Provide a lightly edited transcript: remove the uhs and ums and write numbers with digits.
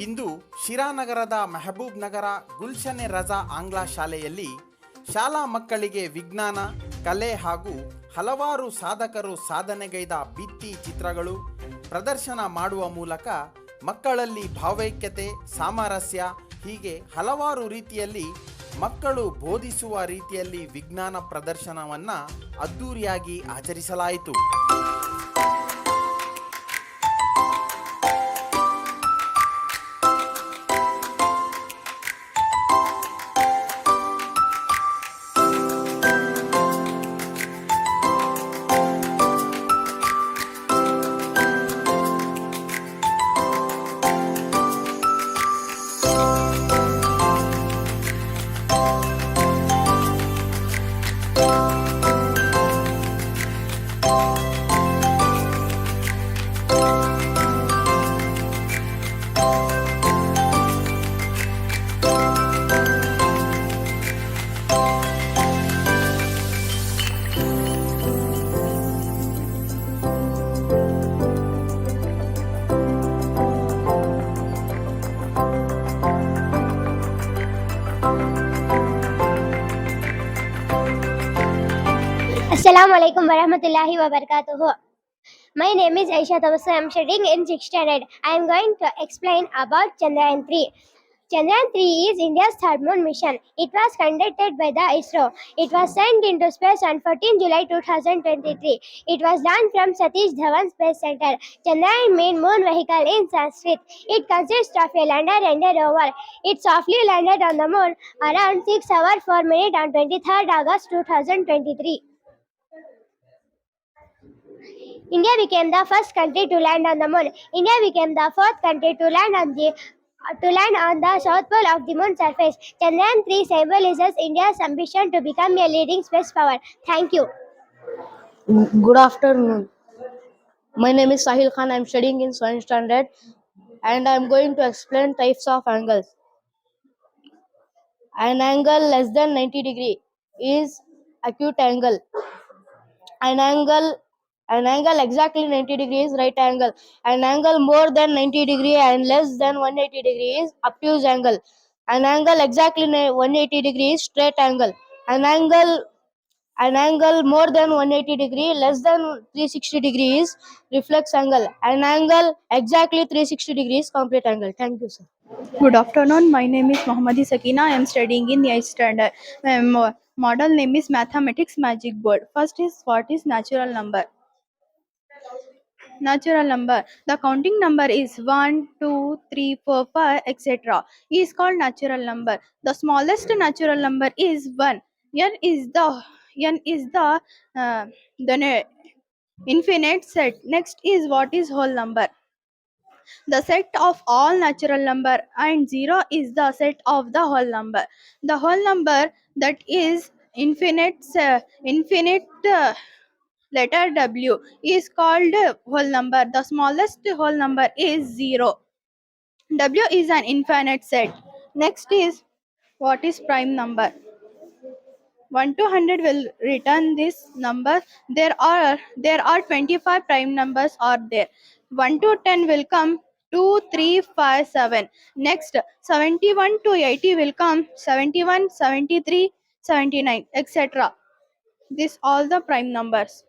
ಇಂದು ಶಿರಾನಗರದ ಮೆಹಬೂಬ್ ನಗರ ಗುಲ್ಶನ್ ರಜಾ ಆಂಗ್ಲ ಶಾಲೆಯಲ್ಲಿ ಶಾಲಾ ಮಕ್ಕಳಿಗೆ ವಿಜ್ಞಾನ, ಕಲೆ ಹಾಗೂ ಹಲವಾರು ಸಾಧಕರು ಸಾಧನೆಗೈದ ಭಿತ್ತಿ ಚಿತ್ರಗಳು ಪ್ರದರ್ಶನ ಮಾಡುವ ಮೂಲಕ ಮಕ್ಕಳಲ್ಲಿ ಭಾವೈಕ್ಯತೆ, ಸಾಮರಸ್ಯ ಹೀಗೆ ಹಲವಾರು ರೀತಿಯಲ್ಲಿ ಮಕ್ಕಳು ಬೋಧಿಸುವ ರೀತಿಯಲ್ಲಿ ವಿಜ್ಞಾನ ಪ್ರದರ್ಶನವನ್ನು ಅದ್ದೂರಿಯಾಗಿ ಆಚರಿಸಲಾಯಿತು. Assalamu alaikum warahmatullahi wabarakatuh. My name is Aisha Tawassu. I am studying in 6th standard. I am going to explain about Chandrayaan 3. Chandrayaan 3 is India's third moon mission. It was conducted by the ISRO. It was sent into space on 14 July 2023. It was launched from Satish Dhawan Space Center. Chandrayaan means moon vehicle in Sanskrit. It consists of a lander and a rover. It softly landed on the moon around 6 hours 4 minutes on 23rd August 2023. India became the first country to land on the moon. India became the fourth country to land on the south pole of the moon's surface. Chandrayaan 3 symbolizes India's ambition to become a leading space power. Thank you. Good afternoon. My name is Sahil Khan. I am studying in 7th standard and I am going to explain types of angles. An angle less than 90 degree is acute angle. An angle exactly 90 degree is right angle. An angle more than 90 degree and less than 180 degree is obtuse angle. An angle exactly 180 degree is straight angle. An angle more than 180 degree less than 360 degree is reflex angle. An angle exactly 360 degree is complete angle. Thank you, sir. Good afternoon. My name is Mohammadi Sakina. I am studying in 8th standard. My model name is Mathematics Magic Board. First is, what is natural number? Natural number. The counting number is 1, 2, 3, 4, 5, etc. Is called natural number. The smallest natural number is 1. N is the infinite set. Next is, what is whole number? The set of all natural number, and 0 is the set of the whole number. The whole number that is infinite letter W is called whole number. The smallest whole number is 0. W is an infinite set. Next is, what is prime number? 1 to 100 will return this number. There are 25 prime numbers are there. 1 to 10 will come 2, 3, 5, 7. Next, 71 to 80 will come 71, 73, 79, etc. This all the prime numbers.